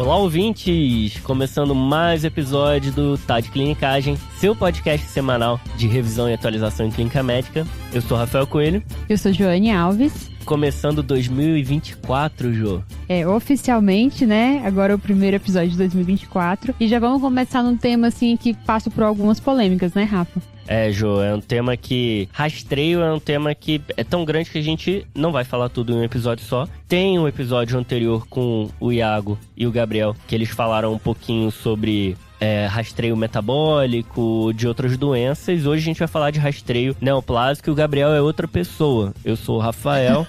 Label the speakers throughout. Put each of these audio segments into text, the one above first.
Speaker 1: Olá, ouvintes! Começando mais episódio do Tá de Clinicagem, seu podcast semanal de revisão e atualização em clínica médica. Eu sou Rafael Coelho.
Speaker 2: Eu sou Joane Alves.
Speaker 1: Começando 2024, Jô.
Speaker 2: Oficialmente, né? Agora é o primeiro episódio de 2024. E já vamos começar num tema, assim, que passa por algumas polêmicas, né, Rafa?
Speaker 1: Jô, é um tema que... Rastreio é um tema que é tão grande que a gente não vai falar tudo em um episódio só. Tem um episódio anterior com o Iago e o Gabriel, que eles falaram um pouquinho sobre... rastreio metabólico, de outras doenças. Hoje a gente vai falar de rastreio neoplásico e o Gabriel é outra pessoa. Eu sou o Rafael,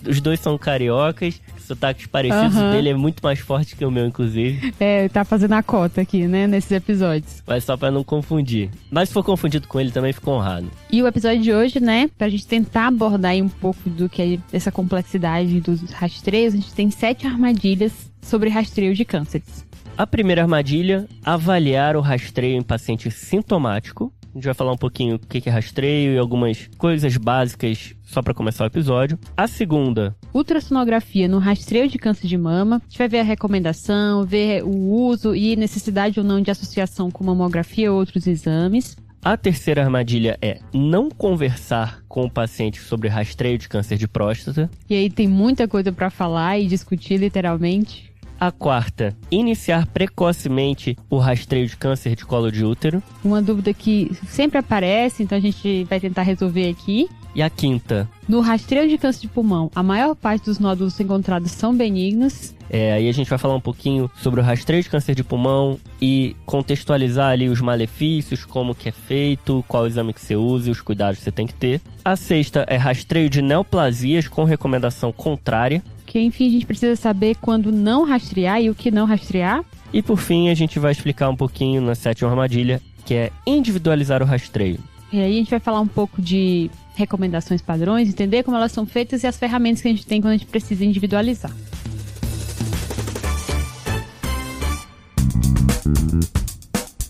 Speaker 1: os dois são cariocas, sotaques parecidos, o dele é muito mais forte que o meu, inclusive.
Speaker 2: Tá fazendo a cota aqui, né, nesses episódios.
Speaker 1: Mas só pra não confundir. Mas se for confundido com ele, também fica honrado.
Speaker 2: E o episódio de hoje, né, pra gente tentar abordar aí um pouco do que é essa complexidade dos rastreios, a gente tem 7 armadilhas sobre rastreio de cânceres.
Speaker 1: A primeira armadilha, avaliar o rastreio em paciente sintomático. A gente vai falar um pouquinho o que é rastreio e algumas coisas básicas só para começar o episódio. A segunda,
Speaker 2: ultrassonografia no rastreio de câncer de mama. A gente vai ver a recomendação, ver o uso e necessidade ou não de associação com mamografia ou outros exames.
Speaker 1: A terceira armadilha é não conversar com o paciente sobre rastreio de câncer de próstata.
Speaker 2: E aí tem muita coisa para falar e discutir literalmente.
Speaker 1: A quarta, iniciar precocemente o rastreio de câncer de colo de útero.
Speaker 2: Uma dúvida que sempre aparece, então a gente vai tentar resolver aqui.
Speaker 1: E a quinta,
Speaker 2: no rastreio de câncer de pulmão, a maior parte dos nódulos encontrados são benignos.
Speaker 1: Aí a gente vai falar um pouquinho sobre o rastreio de câncer de pulmão e contextualizar ali os malefícios, como que é feito, qual exame que você usa e os cuidados que você tem que ter. A sexta é rastreio de neoplasias com recomendação contrária.
Speaker 2: Que, enfim, a gente precisa saber quando não rastrear e o que não rastrear.
Speaker 1: E por fim, a gente vai explicar um pouquinho na sétima armadilha, que é individualizar o rastreio.
Speaker 2: E aí a gente vai falar um pouco de recomendações padrões, entender como elas são feitas e as ferramentas que a gente tem quando a gente precisa individualizar.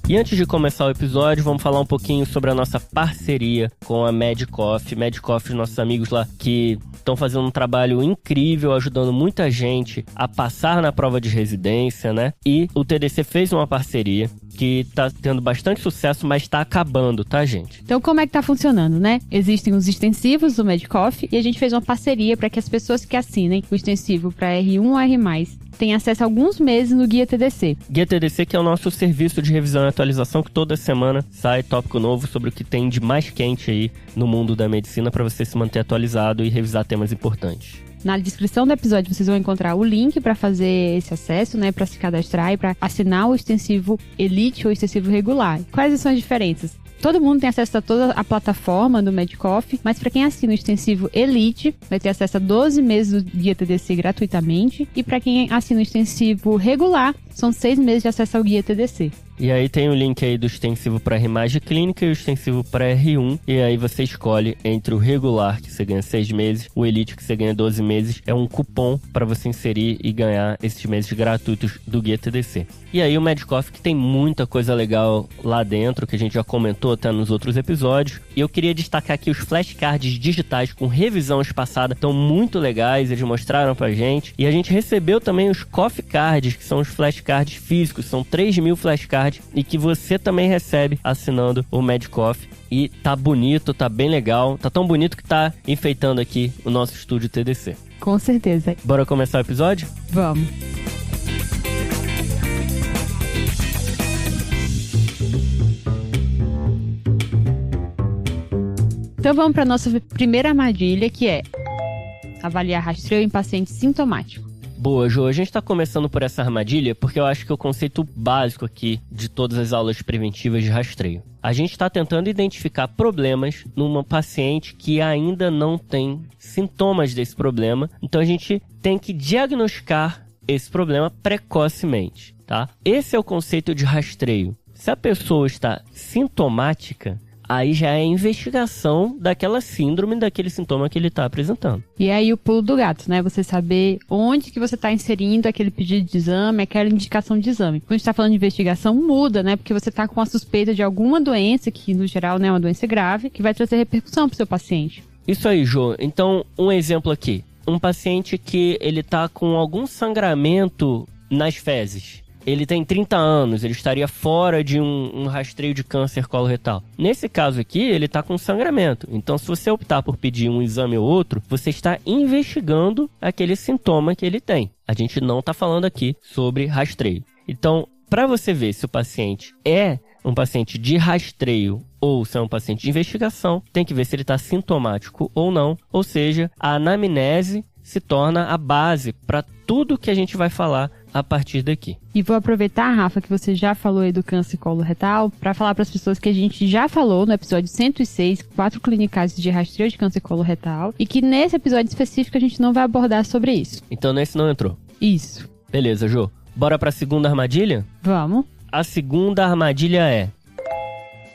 Speaker 1: E antes de começar o episódio, vamos falar um pouquinho sobre a nossa parceria com a Medicoff. Medicoff, nossos amigos lá que estão fazendo um trabalho incrível, ajudando muita gente a passar na prova de residência, né? E o TDC fez uma parceria que tá tendo bastante sucesso, mas tá acabando, tá, gente?
Speaker 2: Então, como é que tá funcionando, né? Existem os extensivos do Medicoff e a gente fez uma parceria para que as pessoas que assinem o extensivo para R1 ou R+, tenham acesso a alguns meses no Guia TDC.
Speaker 1: Guia TDC, que é o nosso serviço de revisão e atualização, que toda semana sai tópico novo sobre o que tem de mais quente aí no mundo da medicina para você se manter atualizado e revisar temas importantes.
Speaker 2: Na descrição do episódio vocês vão encontrar o link para fazer esse acesso, né, para se cadastrar e para assinar o extensivo Elite ou extensivo regular. Quais são as diferenças? Todo mundo tem acesso a toda a plataforma do Medicoff, mas para quem assina o extensivo Elite, vai ter acesso a 12 meses do Guia TDC gratuitamente. E para quem assina o extensivo regular, são 6 meses de acesso ao Guia TDC.
Speaker 1: E aí tem o link aí do extensivo para R+ de clínica e o extensivo para R1. E aí você escolhe entre o regular, que você ganha 6 meses, o Elite, que você ganha 12 meses. É um cupom para você inserir e ganhar esses meses gratuitos do Guia TDC. E aí o Medicoff, que tem muita coisa legal lá dentro, que a gente já comentou até nos outros episódios. E eu queria destacar aqui os flashcards digitais com revisão espaçada. Estão muito legais, eles mostraram pra gente. E a gente recebeu também os Coffee Cards, que são os flashcards físicos. São 3.000 flashcards e que você também recebe assinando o Medicoff. E tá bonito, tá bem legal. Tá tão bonito que tá enfeitando aqui o nosso estúdio TDC.
Speaker 2: Com certeza.
Speaker 1: Bora começar o episódio?
Speaker 2: Vamos. Então vamos para a nossa primeira armadilha, que é avaliar rastreio em paciente sintomático.
Speaker 1: Boa, Jô. A gente está começando por essa armadilha porque eu acho que é o conceito básico aqui de todas as aulas preventivas de rastreio. A gente está tentando identificar problemas numa paciente que ainda não tem sintomas desse problema. Então a gente tem que diagnosticar esse problema precocemente, tá? Esse é o conceito de rastreio. Se a pessoa está sintomática, aí já é a investigação daquela síndrome, daquele sintoma que ele está apresentando.
Speaker 2: E aí o pulo do gato, né? Você saber onde que você está inserindo aquele pedido de exame, aquela indicação de exame. Quando a gente está falando de investigação, muda, né? Porque você está com a suspeita de alguma doença, que no geral né, é uma doença grave, que vai trazer repercussão para o seu paciente.
Speaker 1: Isso aí, Jô. Então, um exemplo aqui. Um paciente que ele está com algum sangramento nas fezes. Ele tem 30 anos, ele estaria fora de um rastreio de câncer coloretal. Nesse caso aqui, ele está com sangramento. Então, se você optar por pedir um exame ou outro, você está investigando aquele sintoma que ele tem. A gente não está falando aqui sobre rastreio. Então, para você ver se o paciente é um paciente de rastreio ou se é um paciente de investigação, tem que ver se ele está sintomático ou não. Ou seja, a anamnese se torna a base para tudo que a gente vai falar a partir daqui.
Speaker 2: E vou aproveitar, Rafa, que você já falou aí do câncer coloretal, para falar para as pessoas que a gente já falou no episódio 106, 4 clínicas de rastreio de câncer coloretal, e que nesse episódio específico a gente não vai abordar sobre isso.
Speaker 1: Então nesse não entrou?
Speaker 2: Isso.
Speaker 1: Beleza, Jô. Bora para a segunda armadilha?
Speaker 2: Vamos.
Speaker 1: A segunda armadilha é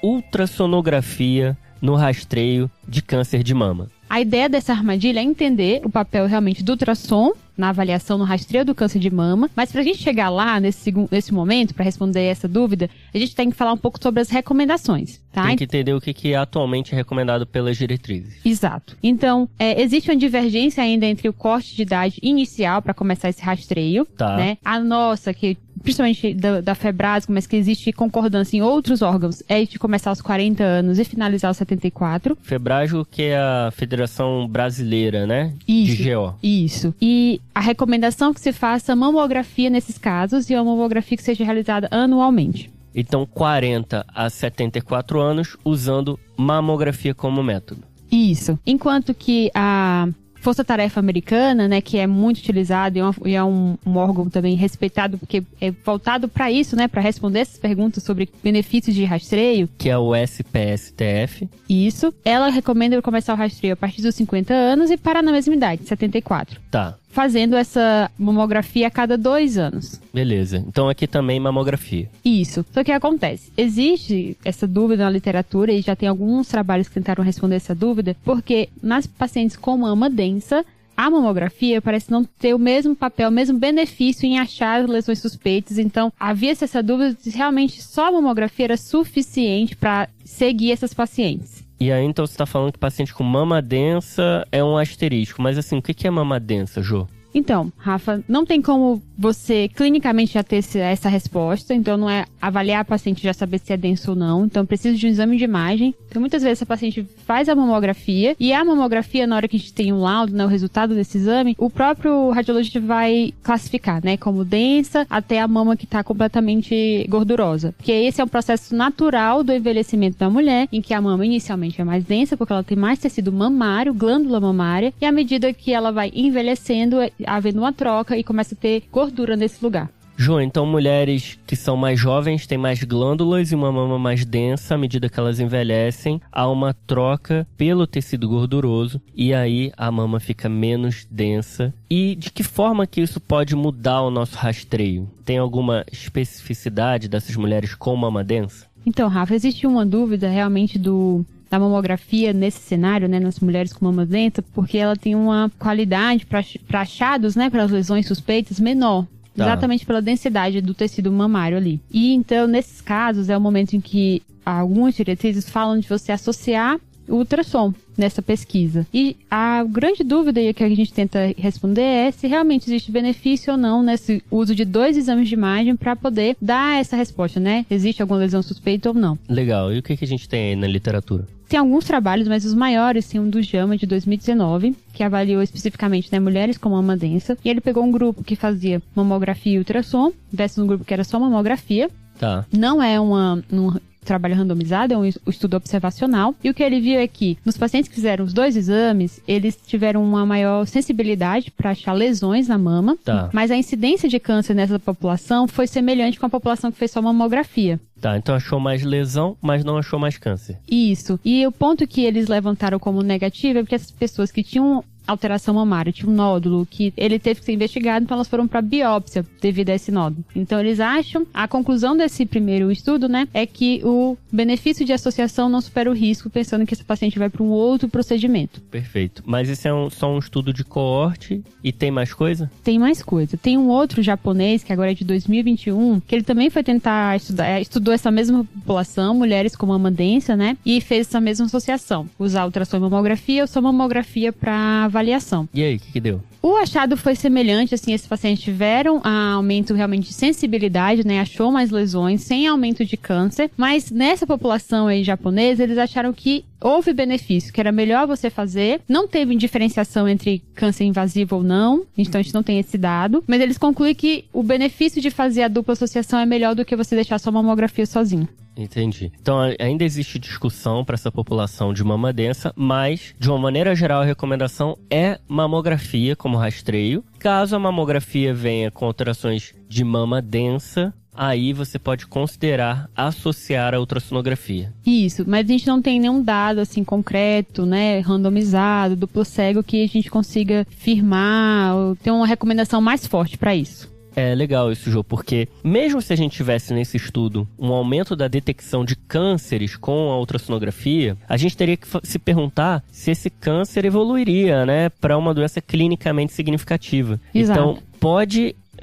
Speaker 1: ultrassonografia no rastreio de câncer de mama.
Speaker 2: A ideia dessa armadilha é entender o papel realmente do ultrassom na avaliação no rastreio do câncer de mama, mas para a gente chegar lá nesse momento, para responder essa dúvida, a gente tem que falar um pouco sobre as recomendações, tá?
Speaker 1: Tem que entender o que é atualmente recomendado pelas diretrizes.
Speaker 2: Exato. Então, existe uma divergência ainda entre o corte de idade inicial para começar esse rastreio,
Speaker 1: tá,
Speaker 2: né? A nossa, que principalmente da Febrasgo, mas que existe concordância em outros órgãos, é de começar aos 40 anos e finalizar aos 74.
Speaker 1: Febrasgo, que é a Federação Brasileira, né?
Speaker 2: Isso,
Speaker 1: de GO.
Speaker 2: Isso. E a recomendação é que se faça mamografia nesses casos e uma mamografia que seja realizada anualmente.
Speaker 1: Então, 40 a 74 anos usando mamografia como método.
Speaker 2: Isso. Enquanto que a Força-Tarefa Americana, né, que é muito utilizado e é um órgão também respeitado, porque é voltado para isso, né, para responder essas perguntas sobre benefícios de rastreio.
Speaker 1: Que é o SPSTF.
Speaker 2: Isso. Ela recomenda começar o rastreio a partir dos 50 anos e parar na mesma idade, 74.
Speaker 1: Tá.
Speaker 2: Fazendo essa mamografia a cada 2 anos.
Speaker 1: Beleza. Então aqui também mamografia.
Speaker 2: Isso. Só que acontece, existe essa dúvida na literatura e já tem alguns trabalhos que tentaram responder essa dúvida, porque nas pacientes com mama densa, a mamografia parece não ter o mesmo papel, o mesmo benefício em achar lesões suspeitas. Então, havia-se essa dúvida de se realmente só a mamografia era suficiente para seguir essas pacientes.
Speaker 1: E aí, então, você está falando que paciente com mama densa é um asterisco. Mas, assim, o que é mama densa, Jô?
Speaker 2: Então, Rafa, não tem como você clinicamente já ter essa resposta. Então, não é avaliar a paciente e já saber se é denso ou não. Então, precisa de um exame de imagem. Então, muitas vezes, a paciente faz a mamografia. E a mamografia, na hora que a gente tem um laudo, né, o resultado desse exame, o próprio radiologista vai classificar, né, como densa até a mama que está completamente gordurosa. Porque esse é um processo natural do envelhecimento da mulher, em que a mama inicialmente é mais densa, porque ela tem mais tecido mamário, glândula mamária. E à medida que ela vai envelhecendo, havendo uma troca e começa a ter gordura nesse lugar.
Speaker 1: Jô, então mulheres que são mais jovens têm mais glândulas e uma mama mais densa. À medida que elas envelhecem, há uma troca pelo tecido gorduroso e aí a mama fica menos densa. E de que forma que isso pode mudar o nosso rastreio? Tem alguma especificidade dessas mulheres com mama densa?
Speaker 2: Então, Rafa, existe uma dúvida realmente da mamografia nesse cenário, né, nas mulheres com mama densa, porque ela tem uma qualidade para achados, né, para as lesões suspeitas menor. Tá. Exatamente pela densidade do tecido mamário ali. E então, nesses casos, é o momento em que algumas diretrizes falam de você associar o ultrassom nessa pesquisa. E a grande dúvida que a gente tenta responder é se realmente existe benefício ou não nesse uso de 2 exames de imagem para poder dar essa resposta, né? Existe alguma lesão suspeita ou não.
Speaker 1: Legal. E o que a gente tem aí na literatura?
Speaker 2: Tem alguns trabalhos, mas os maiores tem um do JAMA de 2019, que avaliou especificamente, né, mulheres com mama densa. E ele pegou um grupo que fazia mamografia e ultrassom, versus um grupo que era só mamografia.
Speaker 1: Tá.
Speaker 2: Não é um trabalho randomizado, é um estudo observacional. E o que ele viu é que, nos pacientes que fizeram os 2 exames, eles tiveram uma maior sensibilidade para achar lesões na mama.
Speaker 1: Tá.
Speaker 2: Mas a incidência de câncer nessa população foi semelhante com a população que fez só mamografia.
Speaker 1: Tá, então achou mais lesão, mas não achou mais câncer.
Speaker 2: Isso. E o ponto que eles levantaram como negativo é porque essas pessoas que tinham alteração mamária, tinha um nódulo que ele teve que ser investigado, então elas foram para biópsia devido a esse nódulo. Então eles acham, a conclusão desse primeiro estudo, né, é que o benefício de associação não supera o risco, pensando que esse paciente vai para um outro procedimento.
Speaker 1: Perfeito. Mas esse é só um estudo de coorte e tem mais coisa?
Speaker 2: Tem mais coisa. Tem um outro japonês, que agora é de 2021, que ele também foi tentar estudou essa mesma população, mulheres com mama densa, né, e fez essa mesma associação. Usar ultrassom e mamografia ou só mamografia para avaliação.
Speaker 1: E aí, o que deu?
Speaker 2: O achado foi semelhante, assim, esses pacientes tiveram aumento realmente de sensibilidade, né? Achou mais lesões, sem aumento de câncer. Mas nessa população aí japonesa, eles acharam que houve benefício, que era melhor você fazer. Não teve diferenciação entre câncer invasivo ou não, então a gente não tem esse dado. Mas eles concluem que o benefício de fazer a dupla associação é melhor do que você deixar sua mamografia sozinho.
Speaker 1: Entendi. Então, ainda existe discussão para essa população de mama densa, mas, de uma maneira geral, a recomendação é mamografia como rastreio. Caso a mamografia venha com alterações de mama densa, aí você pode considerar associar a ultrassonografia.
Speaker 2: Isso, mas a gente não tem nenhum dado, assim, concreto, né, randomizado, duplo cego, que a gente consiga firmar ou ter uma recomendação mais forte para isso.
Speaker 1: É legal isso, Jô, porque mesmo se a gente tivesse nesse estudo um aumento da detecção de cânceres com a ultrassonografia, a gente teria que se perguntar se esse câncer evoluiria, né, para uma doença clinicamente significativa.
Speaker 2: Exato.
Speaker 1: Então,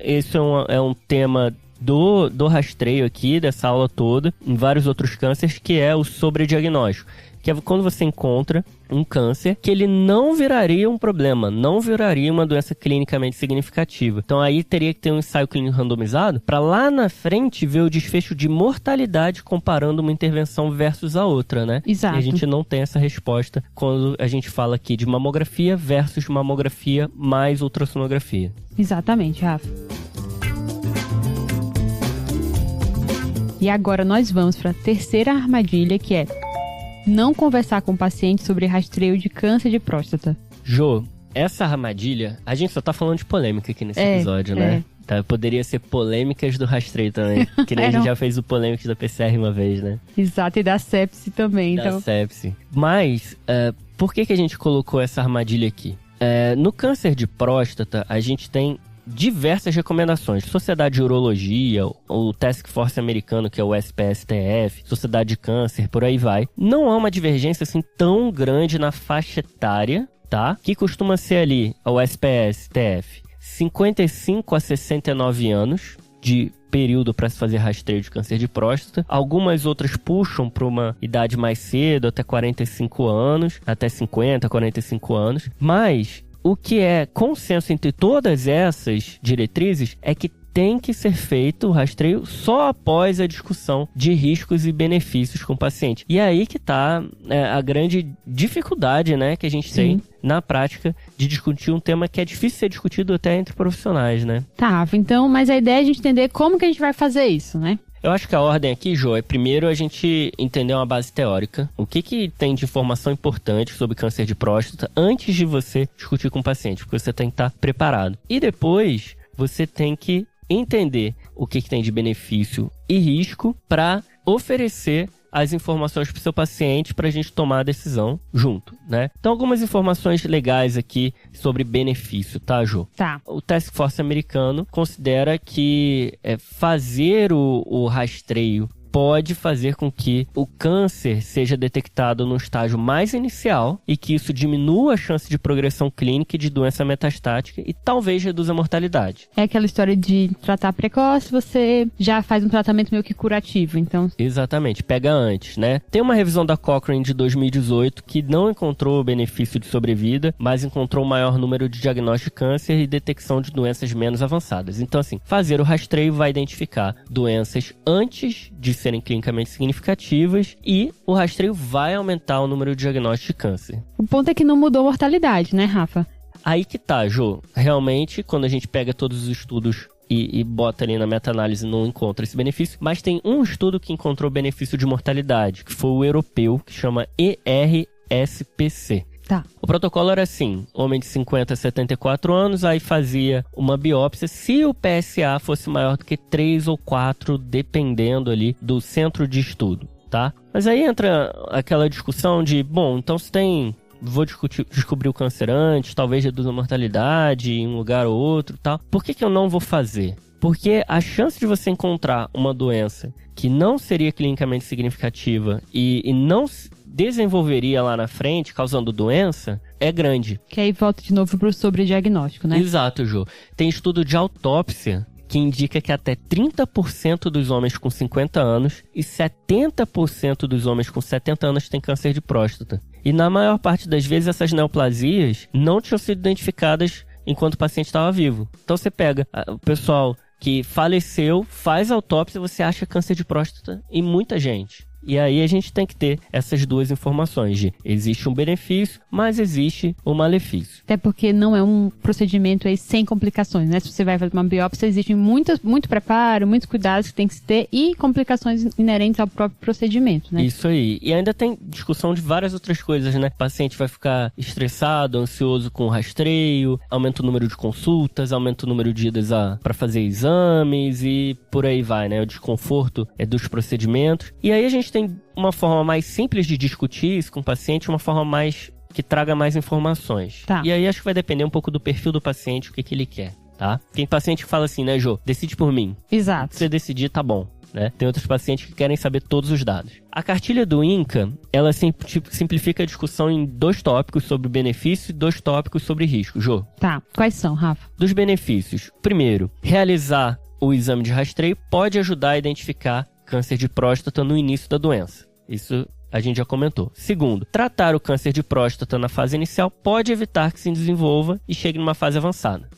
Speaker 1: isso é um tema do rastreio aqui, dessa aula toda, em vários outros cânceres, que é o sobrediagnóstico. Que é quando você encontra um câncer que ele não viraria um problema, não viraria uma doença clinicamente significativa. Então aí teria que ter um ensaio clínico randomizado para lá na frente ver o desfecho de mortalidade comparando uma intervenção versus a outra, né?
Speaker 2: Exato.
Speaker 1: E a gente não tem essa resposta quando a gente fala aqui de mamografia versus mamografia mais ultrassonografia.
Speaker 2: Exatamente, Rafa. E agora nós vamos para a terceira armadilha, que é não conversar com o paciente sobre rastreio de câncer de próstata.
Speaker 1: Jô, essa armadilha, a gente só tá falando de polêmica aqui nesse episódio, né? Tá, poderia ser polêmicas do rastreio também, que nem a gente já fez o polêmicas da PCR uma vez, né?
Speaker 2: Exato, e da sepse também, então.
Speaker 1: Da sepse. Mas, por que a gente colocou essa armadilha aqui? No câncer de próstata, a gente tem diversas recomendações. Sociedade de Urologia, o Task Force americano, que é o SPSTF, Sociedade de Câncer, por aí vai. Não há uma divergência assim tão grande na faixa etária, tá? Que costuma ser ali, o SPSTF, 55 a 69 anos de período para se fazer rastreio de câncer de próstata. Algumas outras puxam para uma idade mais cedo, até 45 anos, até 50, 45 anos. Mas o que é consenso entre todas essas diretrizes é que tem que ser feito o rastreio só após a discussão de riscos e benefícios com o paciente. E é aí que está a grande dificuldade, né, que a gente tem na prática de discutir um tema que é difícil ser discutido até entre profissionais, né?
Speaker 2: Tá, então, mas a ideia é a gente entender como que a gente vai fazer isso, né?
Speaker 1: Eu acho que a ordem aqui, Jô, é primeiro a gente entender uma base teórica. O que tem de informação importante sobre câncer de próstata antes de você discutir com o paciente, porque você tem que estar preparado. E depois, você tem que entender o que tem de benefício e risco para oferecer as informações para o seu paciente para a gente tomar a decisão junto, né? Então, algumas informações legais aqui sobre benefício, tá, Jô?
Speaker 2: Tá.
Speaker 1: O Task Force americano considera que fazer o rastreio pode fazer com que o câncer seja detectado no estágio mais inicial e que isso diminua a chance de progressão clínica e de doença metastática e talvez reduza a mortalidade.
Speaker 2: É aquela história de tratar precoce, você já faz um tratamento meio que curativo, então...
Speaker 1: Exatamente, pega antes, né? Tem uma revisão da Cochrane de 2018 que não encontrou benefício de sobrevida, mas encontrou um maior número de diagnóstico de câncer e detecção de doenças menos avançadas. Então, assim, fazer o rastreio vai identificar doenças antes de serem clinicamente significativas e o rastreio vai aumentar o número de diagnósticos de câncer.
Speaker 2: O ponto é que não mudou a mortalidade, né, Rafa?
Speaker 1: Aí que tá, Jô. Realmente, quando a gente pega todos os estudos e bota ali na meta-análise, não encontra esse benefício, mas tem um estudo que encontrou benefício de mortalidade, que foi o europeu, que chama ERSPC.
Speaker 2: Tá.
Speaker 1: O protocolo era assim, homem de 50 a 74 anos, aí fazia uma biópsia se o PSA fosse maior do que 3 ou 4, dependendo ali do centro de estudo, tá? Mas aí entra aquela discussão de, bom, então se tem... Vou descobrir o câncer antes, talvez reduza a mortalidade em um lugar ou outro, tal. Por que eu não vou fazer? Porque a chance de você encontrar uma doença que não seria clinicamente significativa e não desenvolveria lá na frente, causando doença, é grande.
Speaker 2: Que aí volta de novo pro sobrediagnóstico, né?
Speaker 1: Exato, Jô. Tem estudo de autópsia que indica que até 30% dos homens com 50 anos e 70% dos homens com 70 anos têm câncer de próstata. E na maior parte das vezes essas neoplasias não tinham sido identificadas enquanto o paciente estava vivo. Então você pega o pessoal que faleceu, faz autópsia, você acha câncer de próstata em muita gente. E aí a gente tem que ter essas duas informações de existe um benefício, mas existe um malefício.
Speaker 2: Até porque não é um procedimento aí sem complicações, né? Se você vai fazer uma biópsia, existem muito preparo, muitos cuidados que tem que se ter e complicações inerentes ao próprio procedimento, né? Isso
Speaker 1: aí. E ainda tem discussão de várias outras coisas, né? O paciente vai ficar estressado, ansioso com o rastreio, aumenta o número de consultas, aumenta o número de idas para fazer exames e por aí vai, né? O desconforto dos procedimentos. E aí a gente tem uma forma mais simples de discutir isso com o paciente, uma forma mais que traga mais informações.
Speaker 2: Tá.
Speaker 1: E aí acho que vai depender um pouco do perfil do paciente, o que ele quer, tá? Tem paciente que fala assim, né, Jô? Decide por mim.
Speaker 2: Exato.
Speaker 1: Se você decidir, tá bom. Né? Tem outros pacientes que querem saber todos os dados. A cartilha do INCA, ela simplifica a discussão em 2 tópicos sobre benefício e 2 tópicos sobre risco. Jô?
Speaker 2: Tá. Quais são, Rafa?
Speaker 1: Dos benefícios. Primeiro, realizar o exame de rastreio pode ajudar a identificar câncer de próstata no início da doença. Isso a gente já comentou. Segundo, tratar o câncer de próstata na fase inicial pode evitar que se desenvolva e chegue numa fase avançada.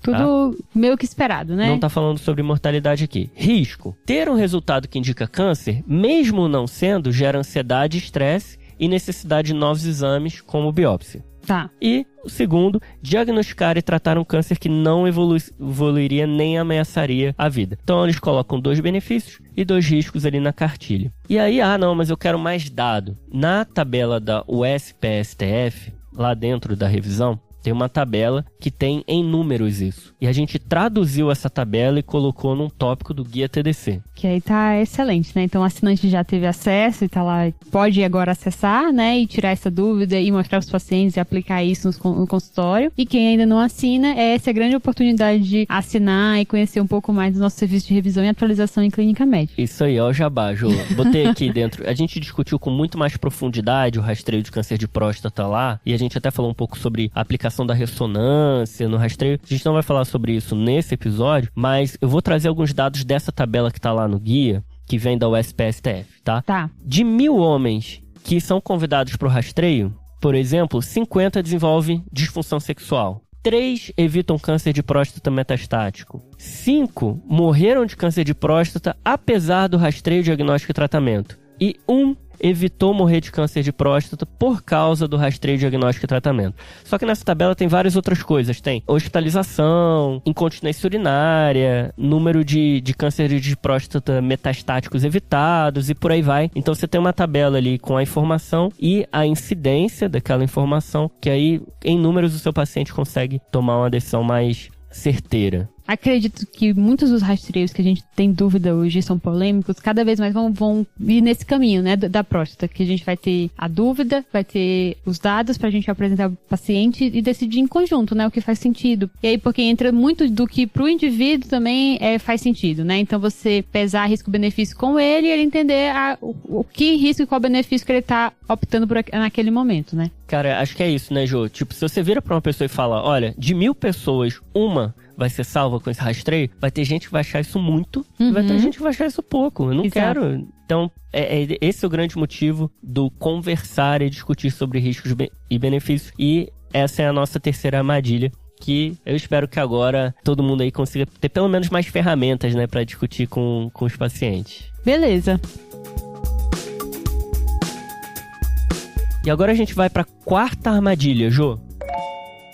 Speaker 2: Tudo meio que esperado, né?
Speaker 1: Não tá falando sobre mortalidade aqui. Risco. Ter um resultado que indica câncer, mesmo não sendo, gera ansiedade, estresse e necessidade de novos exames, como biópsia.
Speaker 2: Tá.
Speaker 1: E o segundo, diagnosticar e tratar um câncer que não evoluiria nem ameaçaria a vida. Então eles colocam 2 benefícios e 2 riscos ali na cartilha. E aí, não, mas eu quero mais dado. Na tabela da USP-STF, lá dentro da revisão, tem uma tabela que tem em números isso. E a gente traduziu essa tabela e colocou num tópico do Guia TDC.
Speaker 2: Que aí tá excelente, né? Então o assinante já teve acesso e tá lá, pode agora acessar, né? E tirar essa dúvida e mostrar aos pacientes e aplicar isso no consultório. E quem ainda não assina, essa é a grande oportunidade de assinar e conhecer um pouco mais do nosso serviço de revisão e atualização em clínica médica.
Speaker 1: Isso aí, ó o jabá, Jô. Botei aqui dentro. A gente discutiu com muito mais profundidade o rastreio de câncer de próstata lá. E a gente até falou um pouco sobre a aplicação da ressonância no rastreio. A gente não vai falar sobre isso nesse episódio, mas eu vou trazer alguns dados dessa tabela que tá lá no guia, que vem da USP-STF, tá?
Speaker 2: Tá.
Speaker 1: De 1.000 homens que são convidados para o rastreio, por exemplo, 50 desenvolvem disfunção sexual. 3 evitam câncer de próstata metastático. 5 morreram de câncer de próstata apesar do rastreio, diagnóstico e tratamento. E 1 evitou morrer de câncer de próstata por causa do rastreio, diagnóstico e tratamento. Só que nessa tabela tem várias outras coisas. Tem hospitalização, incontinência urinária, número de câncer de próstata metastáticos evitados e por aí vai. Então você tem uma tabela ali com a informação e a incidência daquela informação, que aí em números o seu paciente consegue tomar uma decisão mais certeira.
Speaker 2: Acredito que muitos dos rastreios que a gente tem dúvida hoje são polêmicos, cada vez mais vão ir nesse caminho, né, da próstata, que a gente vai ter a dúvida, vai ter os dados pra gente apresentar pro paciente e decidir em conjunto, né, o que faz sentido. E aí, porque entra muito do que pro indivíduo também faz sentido, né, então você pesar risco-benefício com ele e ele entender o que risco e qual benefício que ele tá optando por naquele momento, né.
Speaker 1: Cara, acho que é isso, né, Jô? Tipo, se você vira pra uma pessoa e fala, olha, de 1.000 pessoas, uma vai ser salva com esse rastreio, vai ter gente que vai achar isso muito e vai ter gente que vai achar isso pouco. Eu não
Speaker 2: Exato.
Speaker 1: quero. Então, esse é o grande motivo do conversar e discutir sobre riscos e benefícios. E essa é a nossa terceira armadilha, que eu espero que agora todo mundo aí consiga ter pelo menos mais ferramentas, né, pra discutir com os pacientes.
Speaker 2: Beleza.
Speaker 1: E agora a gente vai pra 4ª armadilha, Jô.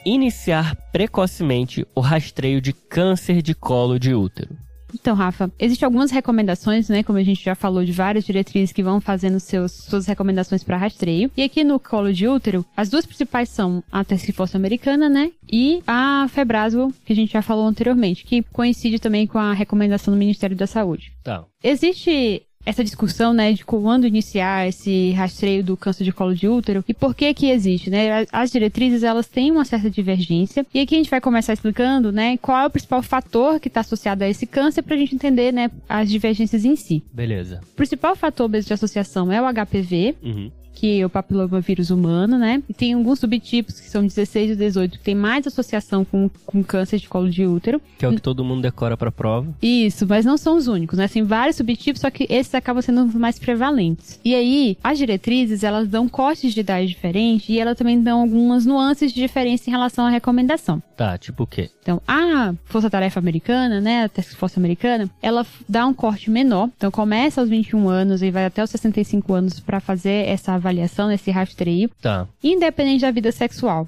Speaker 1: Iniciar precocemente o rastreio de câncer de colo de útero.
Speaker 2: Então, Rafa, existem algumas recomendações, né? Como a gente já falou, de várias diretrizes que vão fazendo suas recomendações para rastreio. E aqui no colo de útero, as 2 principais são a Task Force americana, né? E a Febrasgo, que a gente já falou anteriormente, que coincide também com a recomendação do Ministério da Saúde.
Speaker 1: Tá.
Speaker 2: Existe essa discussão, né, de quando iniciar esse rastreio do câncer de colo de útero e por que existe, né? As diretrizes, elas têm uma certa divergência e aqui a gente vai começar explicando, né, qual é o principal fator que está associado a esse câncer pra gente entender, né, as divergências em si.
Speaker 1: Beleza.
Speaker 2: O principal fator mesmo de associação é o HPV. que é o papilomavírus humano, né? E tem alguns subtipos, que são 16 e 18, que tem mais associação com câncer de colo de útero.
Speaker 1: Que é o que todo mundo decora pra prova.
Speaker 2: Isso, mas não são os únicos, né? Tem vários subtipos, só que esses acabam sendo os mais prevalentes. E aí, as diretrizes, elas dão cortes de idade diferentes e elas também dão algumas nuances de diferença em relação à recomendação.
Speaker 1: Tá, tipo o quê?
Speaker 2: Então, a Força Tarefa Americana, né, a Task Force Americana, ela dá um corte menor. Então, começa aos 21 anos e vai até os 65 anos para fazer essa avaliação, esse rastreio.
Speaker 1: Tá.
Speaker 2: Independente da vida sexual.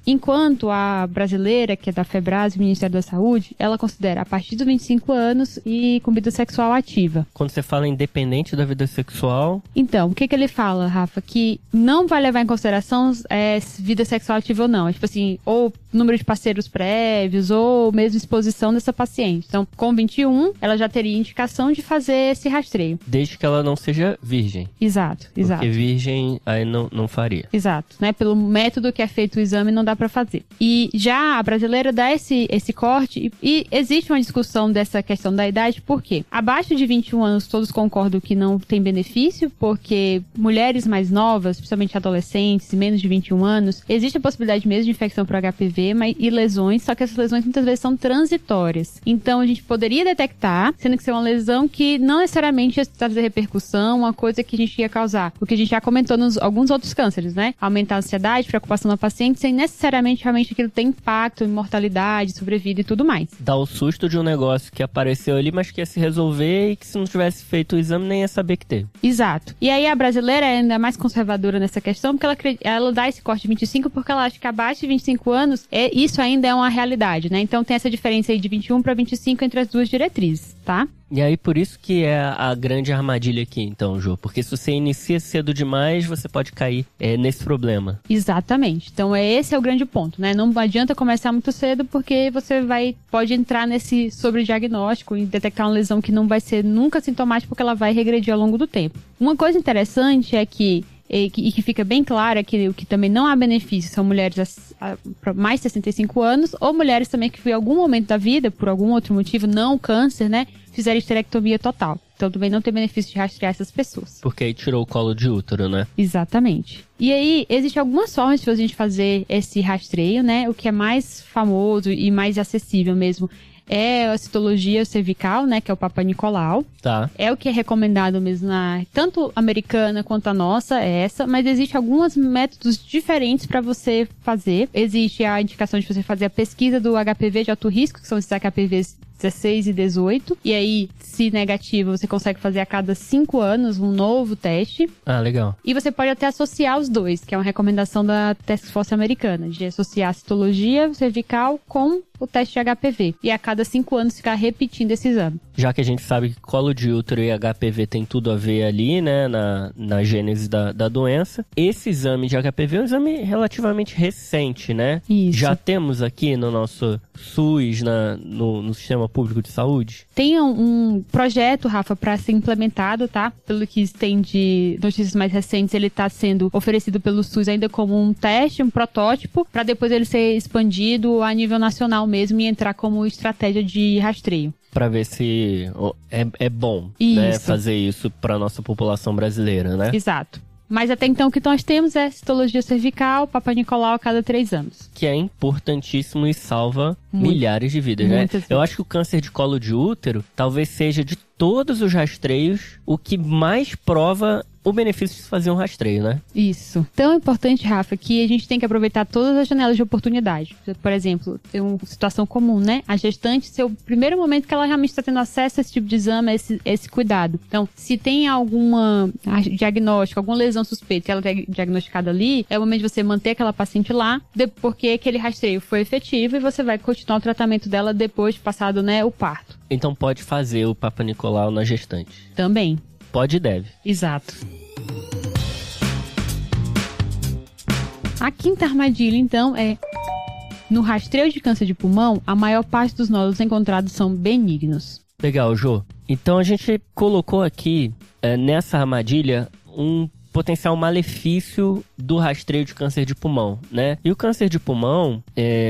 Speaker 2: Enquanto a brasileira, que é da FEBRAS, Ministério da Saúde, ela considera a partir dos 25 anos e com vida sexual ativa.
Speaker 1: Quando você fala independente da vida sexual...
Speaker 2: Então, o que ele fala, Rafa? Que não vai levar em consideração vida sexual ativa ou não. É tipo assim, ou número de parceiros prévios, ou mesmo exposição dessa paciente. Então, com 21, ela já teria indicação de fazer esse rastreio.
Speaker 1: Desde que ela não seja virgem.
Speaker 2: Exato.
Speaker 1: Porque virgem aí não faria.
Speaker 2: Exato, né? Pelo método que é feito o exame, não dá pra fazer. E já a brasileira dá esse corte e existe uma discussão dessa questão da idade, por quê? Abaixo de 21 anos, todos concordam que não tem benefício, porque mulheres mais novas, principalmente adolescentes, menos de 21 anos, existe a possibilidade mesmo de infecção por HPV e lesões, só que essas lesões muitas vezes são transitórias. Então, a gente poderia detectar, sendo que ser uma lesão que não necessariamente ia trazer repercussão, uma coisa que a gente ia causar. O que a gente já comentou nos alguns outros cânceres, né? Aumentar a ansiedade, preocupação da paciente, sem necessariamente realmente aquilo ter impacto em mortalidade, sobrevida e tudo mais.
Speaker 1: Dá o susto de um negócio que apareceu ali, mas que ia se resolver e que se não tivesse feito o exame nem ia saber que teve.
Speaker 2: Exato. E aí a brasileira é ainda mais conservadora nessa questão, porque ela dá esse corte de 25 porque ela acha que abaixo de 25 anos isso ainda é uma realidade, né? Então tem essa diferença aí de 21 para 25 entre as duas diretrizes, tá?
Speaker 1: E aí por isso que é a grande armadilha aqui, então, Jô. Porque se você inicia cedo demais, você pode cair nesse problema.
Speaker 2: Exatamente. Então esse é o grande ponto, né? Não adianta começar muito cedo porque você pode entrar nesse sobrediagnóstico e detectar uma lesão que não vai ser nunca sintomática porque ela vai regredir ao longo do tempo. Uma coisa interessante é que que fica bem claro é que o que também não há benefício são mulheres mais de 65 anos ou mulheres também que em algum momento da vida, por algum outro motivo, não câncer, né, fizeram esterectomia total. Então também não tem benefício de rastrear essas pessoas.
Speaker 1: Porque aí tirou o colo de útero, né?
Speaker 2: Exatamente. E aí, existem algumas formas de a gente fazer esse rastreio, né? O que é mais famoso e mais acessível mesmo é a citologia cervical, né, que é o Papa Nicolau.
Speaker 1: Tá.
Speaker 2: É o que é recomendado mesmo tanto americana quanto a nossa, mas existem alguns métodos diferentes para você fazer. Existe a indicação de você fazer a pesquisa do HPV de alto risco, que são esses HPVs 16 e 18. E aí, se negativo, você consegue fazer a cada 5 anos um novo teste.
Speaker 1: Ah, legal.
Speaker 2: E você pode até associar os dois, que é uma recomendação da Task Force Americana, de associar a citologia cervical com o teste de HPV. E a cada 5 anos ficar repetindo esse exame.
Speaker 1: Já que a gente sabe que colo de útero e HPV tem tudo a ver ali, né, na gênese da doença. Esse exame de HPV é um exame relativamente recente, né?
Speaker 2: Isso.
Speaker 1: Já temos aqui no nosso SUS, no Sistema Público de Saúde?
Speaker 2: Tem um projeto, Rafa, para ser implementado, tá? Pelo que tem de notícias mais recentes, ele está sendo oferecido pelo SUS ainda como um teste, um protótipo, para depois ele ser expandido a nível nacional mesmo e entrar como estratégia de rastreio.
Speaker 1: Para ver se é bom,
Speaker 2: isso,
Speaker 1: né, fazer isso para nossa população brasileira, né?
Speaker 2: Exato. Mas até então o que nós temos é citologia cervical, Papa Nicolau a cada 3 anos.
Speaker 1: Que é importantíssimo e salva milhares de vidas, né? Eu acho que o câncer de colo de útero talvez seja de todos os rastreios o que mais prova o benefício de fazer um rastreio, né?
Speaker 2: Isso. Tão importante, Rafa, que a gente tem que aproveitar todas as janelas de oportunidade. Por exemplo, tem uma situação comum, né? A gestante, seu primeiro momento que ela realmente está tendo acesso a esse tipo de exame, a esse cuidado. Então, se tem alguma diagnóstico, alguma lesão suspeita e ela é diagnosticada ali, é o momento de você manter aquela paciente lá, porque aquele rastreio foi efetivo e você vai continuar o tratamento dela depois de passado, né, o parto.
Speaker 1: Então pode fazer o Papa Nicolau na gestante.
Speaker 2: Também.
Speaker 1: Pode e deve.
Speaker 2: Exato. A quinta armadilha, então, é... No rastreio de câncer de pulmão, a maior parte dos nódulos encontrados são benignos.
Speaker 1: Legal, Jô. Então a gente colocou aqui, nessa armadilha, um potencial malefício do rastreio de câncer de pulmão, né? E o câncer de pulmão,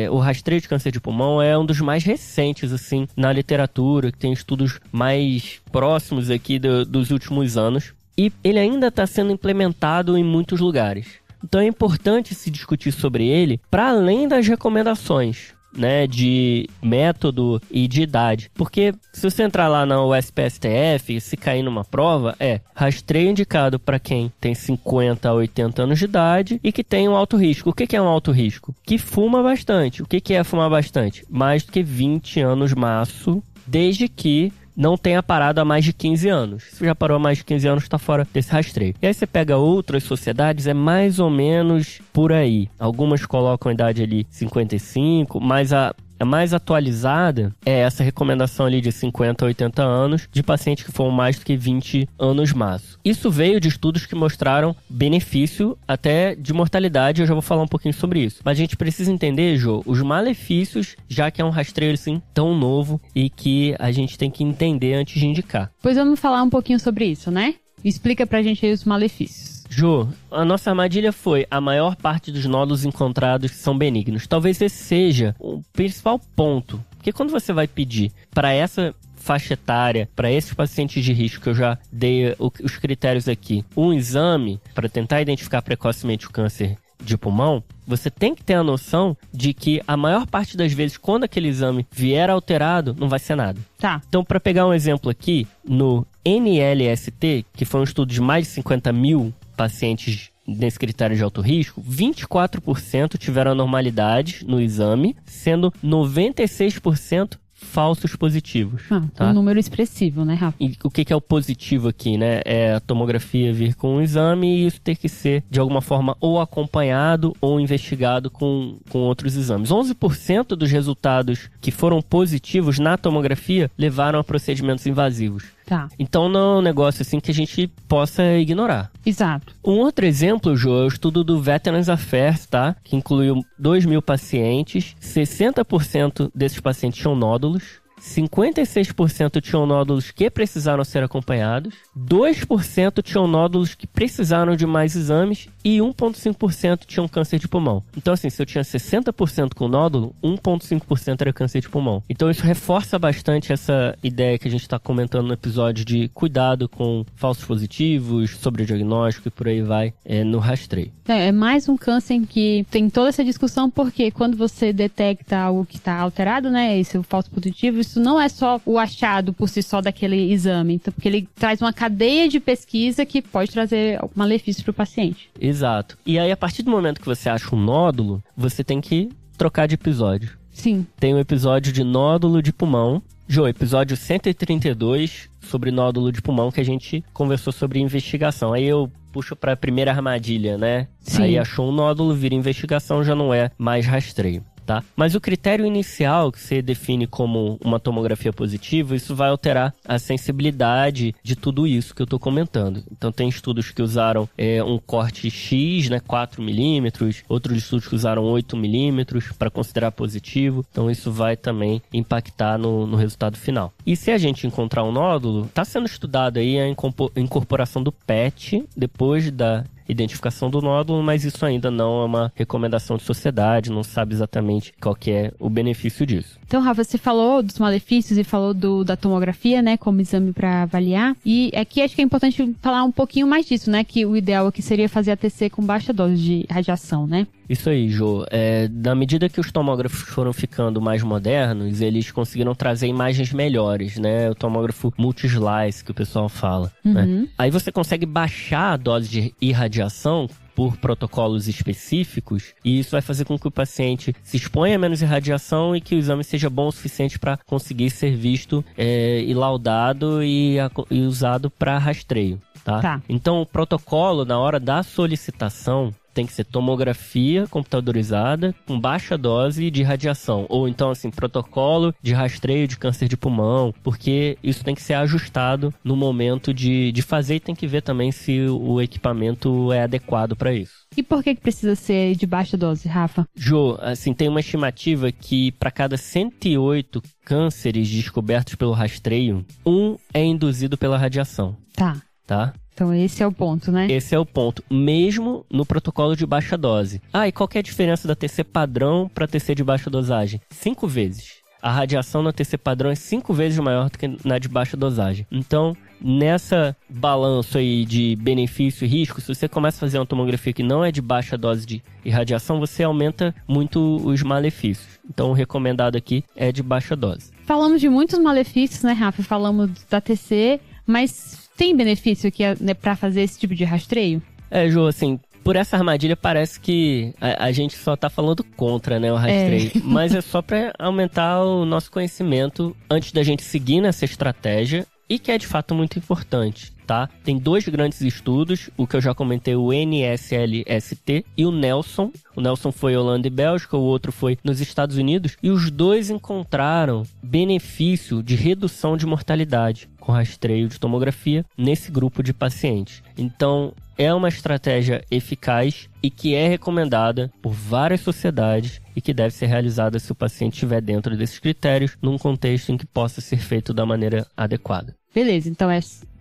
Speaker 1: o rastreio de câncer de pulmão é um dos mais recentes, assim, na literatura, que tem estudos mais próximos aqui dos últimos anos. e ele ainda está sendo implementado em muitos lugares. Então é importante se discutir sobre ele para além das recomendações, né, de método e de idade. Porque se você entrar lá na USP-STF, se cair numa prova, rastreio indicado para quem tem 50 a 80 anos de idade e que tem um alto risco. O que é um alto risco? Que fuma bastante. O que é fumar bastante? Mais do que 20 anos maço, desde que não tenha parado há mais de 15 anos. Se já parou há mais de 15 anos, está fora desse rastreio. E aí você pega outras sociedades, é mais ou menos por aí. Algumas colocam a idade ali 55, mas a mais atualizada é essa recomendação ali de 50 a 80 anos de pacientes que foram mais do que 20 anos maço. Isso veio de estudos que mostraram benefício até de mortalidade, eu já vou falar um pouquinho sobre isso. Mas a gente precisa entender, Jô, os malefícios, já que é um rastreio assim tão novo e que a gente tem que entender antes de indicar.
Speaker 2: Pois vamos falar um pouquinho sobre isso, né? Explica pra gente aí os malefícios.
Speaker 1: Jô, a nossa armadilha foi a maior parte dos nódulos encontrados são benignos. Talvez esse seja o principal ponto. Porque quando você vai pedir para essa faixa etária, para esses pacientes de risco, que eu já dei os critérios aqui, um exame para tentar identificar precocemente o câncer de pulmão, você tem que ter a noção de que a maior parte das vezes, quando aquele exame vier alterado, não vai ser nada.
Speaker 2: Tá.
Speaker 1: Então, para pegar um exemplo aqui, no NLST, que foi um estudo de mais de 50 mil pacientes nesse critério de alto risco, 24% tiveram anormalidades no exame, sendo 96% falsos positivos.
Speaker 2: Tá? Um número expressivo, né, Rafa?
Speaker 1: E o que é o positivo aqui, né? É a tomografia vir com um exame e isso ter que ser, de alguma forma, ou acompanhado ou investigado com outros exames. 11% dos resultados que foram positivos na tomografia levaram a procedimentos invasivos.
Speaker 2: Tá.
Speaker 1: Então não é um negócio assim que a gente possa ignorar.
Speaker 2: Exato.
Speaker 1: Um outro exemplo, Jô, é o estudo do Veterans Affairs, tá? Que incluiu 2.000 pacientes. 60% desses pacientes tinham nódulos. 56% tinham nódulos que precisaram ser acompanhados, 2% tinham nódulos que precisaram de mais exames e 1,5% tinham câncer de pulmão. Então, assim, se eu tinha 60% com nódulo, 1,5% era câncer de pulmão. Então, isso reforça bastante essa ideia que a gente está comentando no episódio de cuidado com falsos positivos, sobrediagnóstico e por aí vai, no rastreio.
Speaker 2: É mais um câncer em que tem toda essa discussão, porque quando você detecta algo que está alterado, né, esse falso positivo, isso não é só o achado por si só daquele exame, então, porque ele traz uma cadeia de pesquisa que pode trazer malefícios para o paciente.
Speaker 1: Exato. E aí, a partir do momento que você acha um nódulo, você tem que trocar de episódio.
Speaker 2: Sim.
Speaker 1: Tem um episódio de nódulo de pulmão. Jô, episódio 132 sobre nódulo de pulmão, que a gente conversou sobre investigação. Aí eu puxo para a primeira armadilha, né?
Speaker 2: Sim.
Speaker 1: Aí achou um nódulo, vira investigação, já não é mais rastreio. Tá? Mas o critério inicial que você define como uma tomografia positiva, isso vai alterar a sensibilidade de tudo isso que eu estou comentando. Então tem estudos que usaram um corte X, né, 4 milímetros, outros estudos que usaram 8 milímetros para considerar positivo. Então isso vai também impactar no resultado final. E se a gente encontrar um nódulo, está sendo estudado aí a incorporação do PET depois da identificação do nódulo, mas isso ainda não é uma recomendação de sociedade, não sabe exatamente qual que é o benefício disso.
Speaker 2: Então, Rafa, você falou dos malefícios e falou da tomografia, né, como exame para avaliar, e aqui acho que é importante falar um pouquinho mais disso, né, que o ideal aqui seria fazer a TC com baixa dose de radiação, né?
Speaker 1: Isso aí, Jô. Na medida que os tomógrafos foram ficando mais modernos, eles conseguiram trazer imagens melhores, né? O tomógrafo multi-slice, que o pessoal fala, né? Aí você consegue baixar a dose de irradiação por protocolos específicos, e isso vai fazer com que o paciente se exponha a menos irradiação e que o exame seja bom o suficiente para conseguir ser visto e laudado e usado para rastreio, tá? Então, o protocolo, na hora da solicitação, tem que ser tomografia computadorizada com baixa dose de radiação. Ou então, assim, protocolo de rastreio de câncer de pulmão, porque isso tem que ser ajustado no momento de fazer, e tem que ver também se o equipamento é adequado para isso.
Speaker 2: E por que precisa ser de baixa dose, Rafa?
Speaker 1: Jô, assim, tem uma estimativa que para cada 108 cânceres descobertos pelo rastreio, 1 é induzido pela radiação. Tá?
Speaker 2: Então esse é o ponto, né?
Speaker 1: Esse é o ponto, mesmo no protocolo de baixa dose. E qual que é a diferença da TC padrão para TC de baixa dosagem? 5 vezes. a radiação no ATC padrão é 5 vezes maior do que na de baixa dosagem. Então, nessa balanço aí de benefício e risco, se você começa a fazer uma tomografia que não é de baixa dose de irradiação, você aumenta muito os malefícios. Então, o recomendado aqui é de baixa dose. Falamos de muitos malefícios, né, Rafa? Falamos da ATC, mas tem benefício aqui, né, para fazer esse tipo de rastreio? Jô, assim, por essa armadilha parece que a gente só tá falando contra, né, o rastreio. Mas é só para aumentar o nosso conhecimento antes da gente seguir nessa estratégia, e que é de fato muito importante, tá? Tem 2 grandes estudos, o que eu já comentei, o NSLST e o Nelson. O Nelson foi Holanda e Bélgica, o outro foi nos Estados Unidos, e os 2 encontraram benefício de redução de mortalidade com rastreio de tomografia nesse grupo de pacientes. Então, é uma estratégia eficaz e que é recomendada por várias sociedades e que deve ser realizada se o paciente estiver dentro desses critérios, num contexto em que possa ser feito da maneira adequada. Beleza, então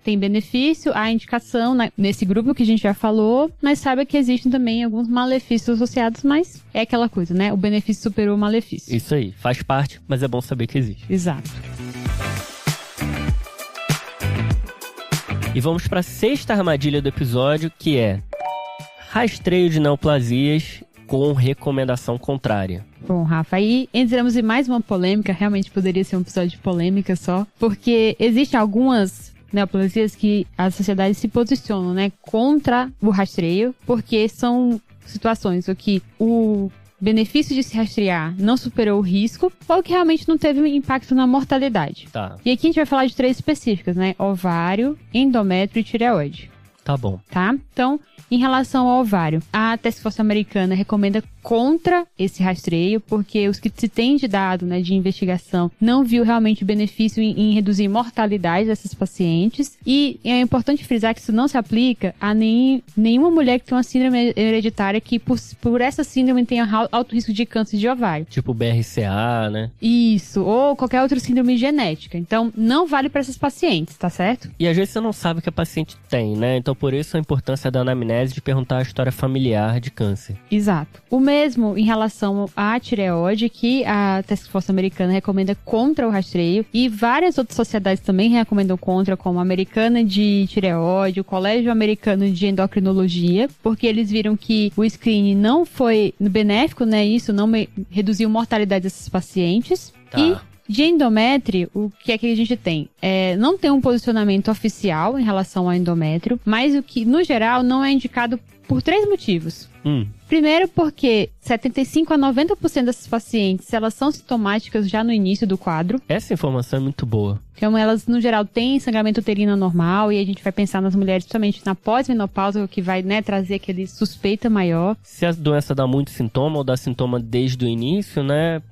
Speaker 1: tem benefício, há indicação nesse grupo que a gente já falou, mas saiba que existem também alguns malefícios associados, mas é aquela coisa, né? O benefício superou o malefício. Isso aí, faz parte, mas é bom saber que existe. Exato. E vamos para a 6ª armadilha do episódio, que é rastreio de neoplasias com recomendação contrária. Bom, Rafa, aí entramos em mais uma polêmica, realmente poderia ser um episódio de polêmica só, porque existem algumas neoplasias que as sociedades se posicionam, né, contra o rastreio, porque são situações em que o benefício de se rastrear não superou o risco ou que realmente não teve impacto na mortalidade. Tá. E aqui a gente vai falar de 3 específicas, né? Ovário, endométrio e tireoide. Tá bom. Tá? Então, em relação ao ovário, a Task Force americana recomenda contra esse rastreio, porque os que se tem de dado, né, de investigação, não viu realmente benefício em reduzir mortalidade dessas pacientes. E é importante frisar que isso não se aplica a nenhuma mulher que tem uma síndrome hereditária que por essa síndrome tenha alto risco de câncer de ovário. Tipo BRCA, né? Isso, ou qualquer outra síndrome genética. Então, não vale para essas pacientes, tá certo? E às vezes você não sabe o que a paciente tem, né? Então, por isso a importância da anamnese de perguntar a história familiar de câncer. Exato. O mesmo em relação à tireoide, que a Task Force americana recomenda contra o rastreio, e várias outras sociedades também recomendam contra, como a Americana de Tireoide, o Colégio Americano de Endocrinologia, porque eles viram que o screening não foi benéfico, né? Isso não reduziu a mortalidade desses pacientes. Tá. E de endométrio, o que é que a gente tem? Não tem um posicionamento oficial em relação ao endométrio, mas o que, no geral, não é indicado por 3 motivos. Primeiro, porque 75 a 90% dessas pacientes, elas são sintomáticas já no início do quadro. Essa informação é muito boa. Então, elas, no geral, têm sangramento uterino normal, e a gente vai pensar nas mulheres, principalmente na pós-menopausa, que vai, né, trazer aquele suspeita maior. Se a doença dá muito sintoma, ou dá sintoma desde o início, né,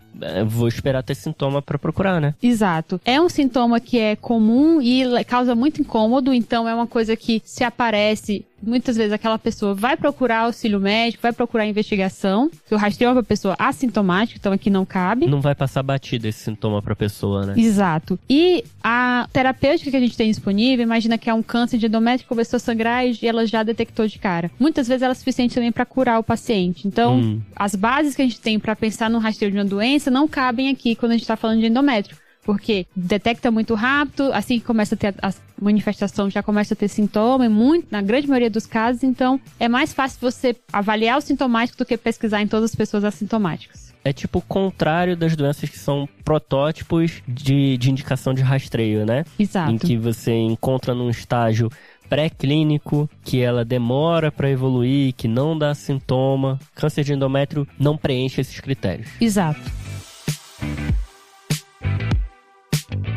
Speaker 1: vou esperar ter sintoma para procurar, né? Exato. É um sintoma que é comum e causa muito incômodo, então é uma coisa que se aparece, muitas vezes aquela pessoa vai procurar auxílio médico, vai procurar investigação. Se o rastreio é uma pessoa assintomática, então aqui não cabe. Não vai passar batida esse sintoma para a pessoa, né? Exato. E a terapêutica que a gente tem disponível, imagina que é um câncer de endométrio que começou a sangrar e ela já detectou de cara. Muitas vezes ela é suficiente também para curar o paciente. Então, as bases que a gente tem para pensar no rastreio de uma doença não cabem aqui quando a gente está falando de endométrio. Porque detecta muito rápido, assim que começa a ter a manifestação, já começa a ter sintoma, na grande maioria dos casos. Então, é mais fácil você avaliar o sintomático do que pesquisar em todas as pessoas assintomáticas. É tipo o contrário das doenças que são protótipos de indicação de rastreio, né? Exato. Em que você encontra num estágio pré-clínico, que ela demora para evoluir, que não dá sintoma. Câncer de endométrio não preenche esses critérios. Exato.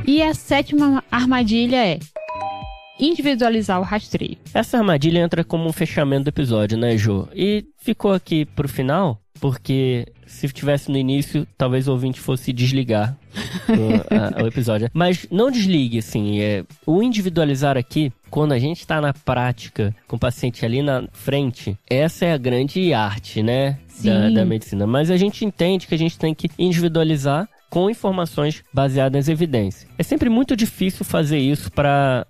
Speaker 1: E a 7ª armadilha é individualizar o rastreio. Essa armadilha entra como um fechamento do episódio, né, Jô? E ficou aqui pro final, porque se tivesse no início, talvez o ouvinte fosse desligar o episódio. Mas não desligue, assim. O individualizar aqui, quando a gente está na prática, com o paciente ali na frente, essa é a grande arte, né, da medicina. Mas a gente entende que a gente tem que individualizar com informações baseadas em evidência. É sempre muito difícil fazer isso para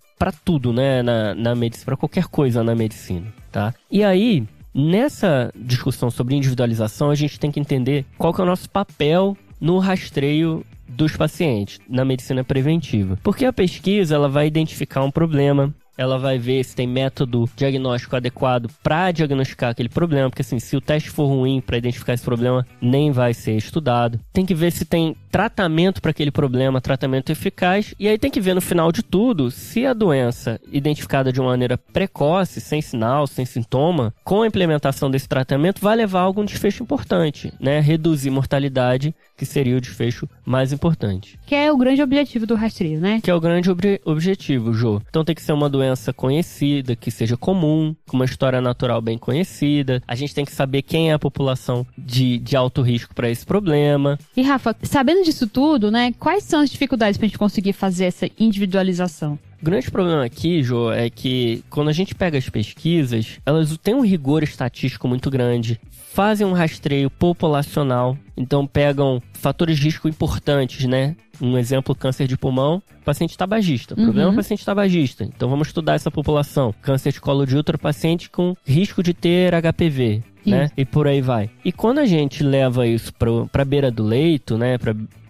Speaker 1: tudo, né, na medicina, para qualquer coisa na medicina, tá? E aí, nessa discussão sobre individualização, a gente tem que entender qual que é o nosso papel no rastreio dos pacientes na medicina preventiva. Porque a pesquisa ela vai identificar um problema, ela vai ver se tem método diagnóstico adequado para diagnosticar aquele problema, porque assim, se o teste for ruim para identificar esse problema, nem vai ser estudado. Tem que ver se tem tratamento para aquele problema, tratamento eficaz, e aí tem que ver no final de tudo se a doença identificada de uma maneira precoce, sem sinal, sem sintoma, com a implementação desse tratamento, vai levar a algum desfecho importante, né? Reduzir mortalidade, que seria o desfecho mais importante.
Speaker 2: Que é o grande objetivo do rastreio, né?
Speaker 1: Que é o grande objetivo, Jô. Então tem que ser uma doença conhecida, que seja comum, com uma história natural bem conhecida. A gente tem que saber quem é a população de alto risco para esse problema.
Speaker 2: E Rafa, sabendo disso tudo, né, quais são as dificuldades para a gente conseguir fazer essa individualização?
Speaker 1: O grande problema aqui, Jô, é que quando a gente pega as pesquisas, elas têm um rigor estatístico muito grande, fazem um rastreio populacional, então pegam fatores de risco importantes, né? Um exemplo, câncer de pulmão, paciente tabagista. O problema é o paciente tabagista. Então vamos estudar essa população. Câncer de colo de útero, paciente com risco de ter HPV, né? E por aí vai. E quando a gente leva isso para a beira do leito, né?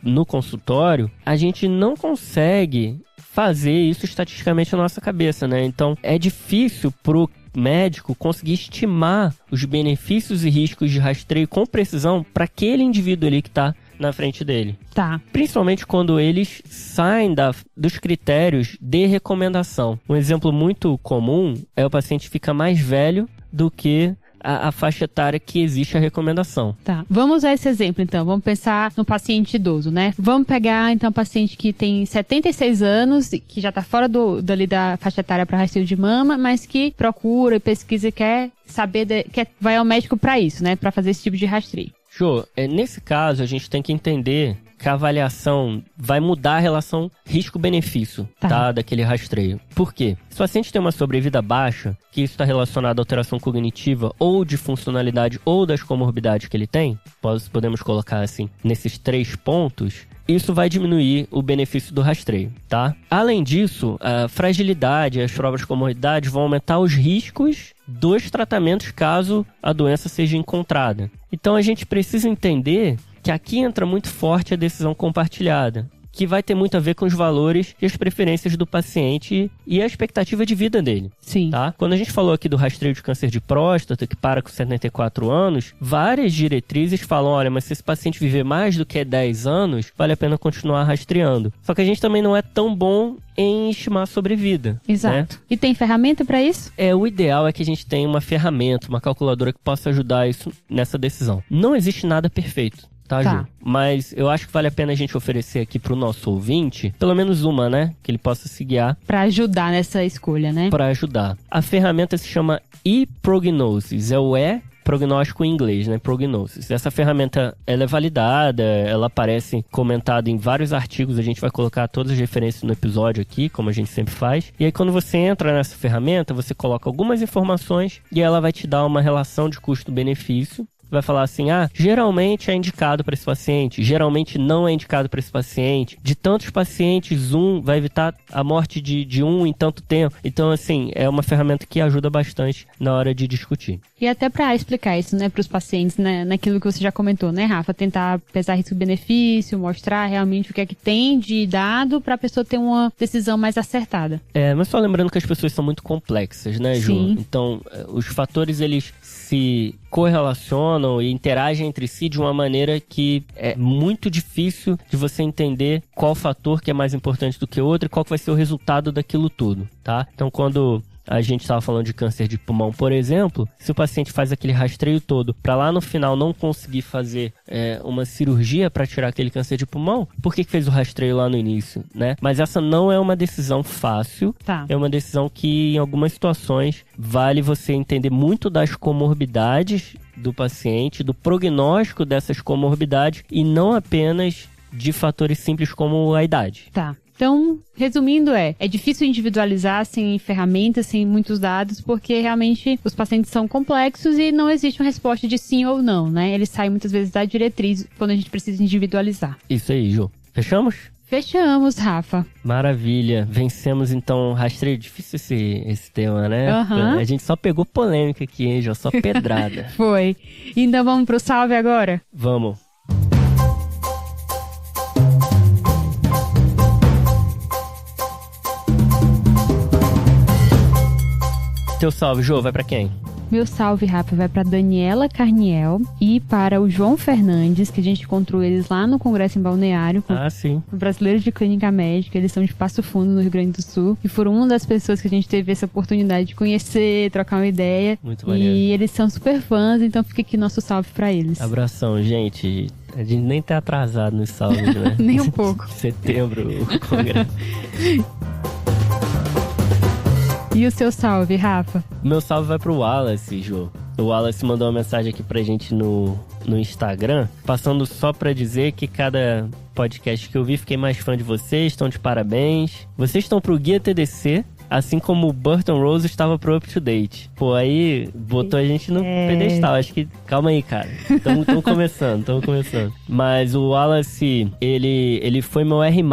Speaker 1: No consultório, a gente não consegue fazer isso estatisticamente na nossa cabeça, né? Então é difícil pro médico conseguir estimar os benefícios e riscos de rastreio com precisão para aquele indivíduo ali que está na frente dele.
Speaker 2: Tá.
Speaker 1: Principalmente quando eles saem dos critérios de recomendação. Um exemplo muito comum é o paciente fica mais velho do que a faixa etária que existe a recomendação.
Speaker 2: Tá. Vamos usar esse exemplo, então. Vamos pensar no paciente idoso, né? Vamos pegar, então, um paciente que tem 76 anos, que já tá fora da faixa etária para rastreio de mama, mas que procura e pesquisa e quer saber, vai ao médico para isso, né? Para fazer esse tipo de rastreio.
Speaker 1: Jô, nesse caso, a gente tem que entender que a avaliação vai mudar a relação risco-benefício, tá, daquele rastreio. Por quê? Se o paciente tem uma sobrevida baixa, que isso está relacionado à alteração cognitiva ou de funcionalidade ou das comorbidades que ele tem, podemos colocar assim, nesses 3 pontos, isso vai diminuir o benefício do rastreio, tá? Além disso, a fragilidade e as provas de comorbidades vão aumentar os riscos dos tratamentos caso a doença seja encontrada. Então a gente precisa entender que aqui entra muito forte a decisão compartilhada, que vai ter muito a ver com os valores e as preferências do paciente e a expectativa de vida dele.
Speaker 2: Sim.
Speaker 1: Tá? Quando a gente falou aqui do rastreio de câncer de próstata, que para com 74 anos, várias diretrizes falam, olha, mas se esse paciente viver mais do que 10 anos, vale a pena continuar rastreando. Só que a gente também não é tão bom em estimar a sobrevida.
Speaker 2: Exato.
Speaker 1: Né?
Speaker 2: E tem ferramenta para isso?
Speaker 1: O ideal é que a gente tenha uma ferramenta, uma calculadora que possa ajudar isso nessa decisão. Não existe nada perfeito. Tá, Ju? Mas eu acho que vale a pena a gente oferecer aqui pro nosso ouvinte, pelo menos uma, né? Que ele possa se guiar.
Speaker 2: Pra ajudar nessa escolha, né?
Speaker 1: Pra ajudar. A ferramenta se chama ePrognosis. É o prognóstico em inglês, né? Prognosis. Essa ferramenta, ela é validada, ela aparece comentada em vários artigos, a gente vai colocar todas as referências no episódio aqui, como a gente sempre faz. E aí, quando você entra nessa ferramenta, você coloca algumas informações e ela vai te dar uma relação de custo-benefício. Vai falar assim, geralmente é indicado para esse paciente, geralmente não é indicado para esse paciente. De tantos pacientes, vai evitar a morte de um em tanto tempo. Então, assim, é uma ferramenta que ajuda bastante na hora de discutir.
Speaker 2: E até para explicar isso, né, para os pacientes, né, naquilo que você já comentou, né, Rafa? Tentar pesar risco-benefício, mostrar realmente o que é que tem de dado para a pessoa ter uma decisão mais acertada.
Speaker 1: Mas só lembrando que as pessoas são muito complexas, né, Ju?
Speaker 2: Sim.
Speaker 1: Então, os fatores, eles se correlacionam e interagem entre si de uma maneira que é muito difícil de você entender qual fator que é mais importante do que o outro e qual que vai ser o resultado daquilo tudo, tá? Então, quando a gente estava falando de câncer de pulmão, por exemplo, se o paciente faz aquele rastreio todo para lá no final não conseguir fazer uma cirurgia para tirar aquele câncer de pulmão, por que fez o rastreio lá no início, né? Mas essa não é uma decisão fácil, é uma decisão que em algumas situações vale você entender muito das comorbidades do paciente, do prognóstico dessas comorbidades e não apenas de fatores simples como a idade.
Speaker 2: Tá. Então, resumindo, é difícil individualizar sem ferramentas, sem muitos dados, porque realmente os pacientes são complexos e não existe uma resposta de sim ou não, né? Eles saem muitas vezes da diretriz quando a gente precisa individualizar.
Speaker 1: Isso aí, Ju. Fechamos?
Speaker 2: Fechamos, Rafa.
Speaker 1: Maravilha. Vencemos, então, rastreio. Difícil esse tema, né?
Speaker 2: Uhum.
Speaker 1: A gente só pegou polêmica aqui, hein, Ju? Só pedrada.
Speaker 2: Foi. Então, vamos pro salve agora?
Speaker 1: Vamos. teu salve, Jô, vai pra quem?
Speaker 2: Meu salve, Rafa, vai para Daniela Carniel e para o João Fernandes, que a gente encontrou eles lá no Congresso em Balneário.
Speaker 1: Sim.
Speaker 2: Brasileiros de Clínica Médica, eles são de Passo Fundo, no Rio Grande do Sul. E foram uma das pessoas que a gente teve essa oportunidade de conhecer, trocar uma ideia.
Speaker 1: Muito maneiro.
Speaker 2: E eles são super fãs, então fica aqui nosso salve para eles.
Speaker 1: Abração, gente. A gente nem tá atrasado nos salves, né?
Speaker 2: Nem um pouco.
Speaker 1: Setembro, o Congresso.
Speaker 2: E o seu salve, Rafa?
Speaker 1: Meu salve vai pro Wallace, Jô. O Wallace mandou uma mensagem aqui pra gente no Instagram, passando só pra dizer que cada podcast que eu vi, fiquei mais fã de vocês, estão de parabéns. Vocês estão pro Guia TDC, assim como o Burton Rose estava pro Up to Date. Pô, aí botou a gente no pedestal. Acho que... Calma aí, cara. Estamos começando. Mas o Wallace, ele foi meu R+,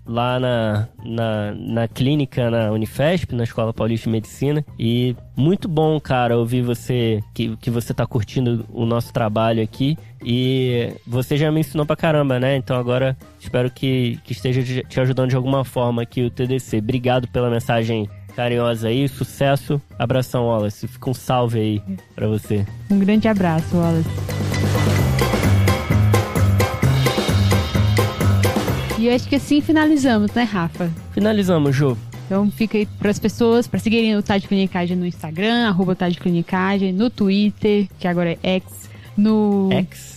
Speaker 1: lá na clínica, na Unifesp, na Escola Paulista de Medicina. E muito bom, cara, ouvir você, que você tá curtindo o nosso trabalho aqui. E você já me ensinou pra caramba, né? Então agora espero que esteja te ajudando de alguma forma aqui o TDC. Obrigado pela mensagem carinhosa aí, sucesso. Abração, Wallace. Fica um salve aí pra você.
Speaker 2: Um grande abraço, Wallace. E eu acho que assim finalizamos, né, Rafa?
Speaker 1: Finalizamos, Jô.
Speaker 2: Então fica aí para as pessoas, para seguirem o Tá de Clinicagem no Instagram, @Tá de Clinicagem, no Twitter, que agora é X, no...
Speaker 1: X.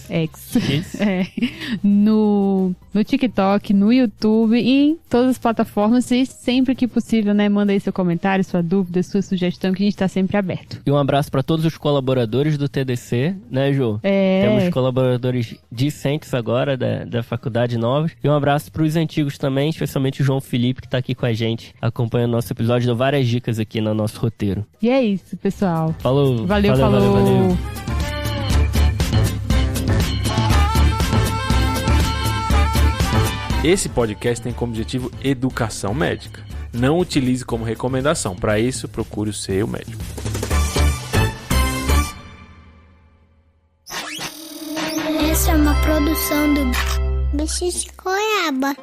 Speaker 2: No TikTok, no YouTube e em todas as plataformas. E sempre que possível, né, manda aí seu comentário, sua dúvida, sua sugestão, que a gente tá sempre aberto.
Speaker 1: E um abraço para todos os colaboradores do TDC, né, Jô? Temos colaboradores discentes agora da faculdade novos. E um abraço para os antigos também, especialmente o João Felipe, que tá aqui com a gente, acompanhando nosso episódio, deu várias dicas aqui no nosso roteiro.
Speaker 2: E é isso, pessoal.
Speaker 1: Falou.
Speaker 2: Valeu.
Speaker 3: Esse podcast tem como objetivo educação médica. Não utilize como recomendação. Para isso, procure o seu médico.
Speaker 4: Essa é uma produção do Bicho de Goiaba.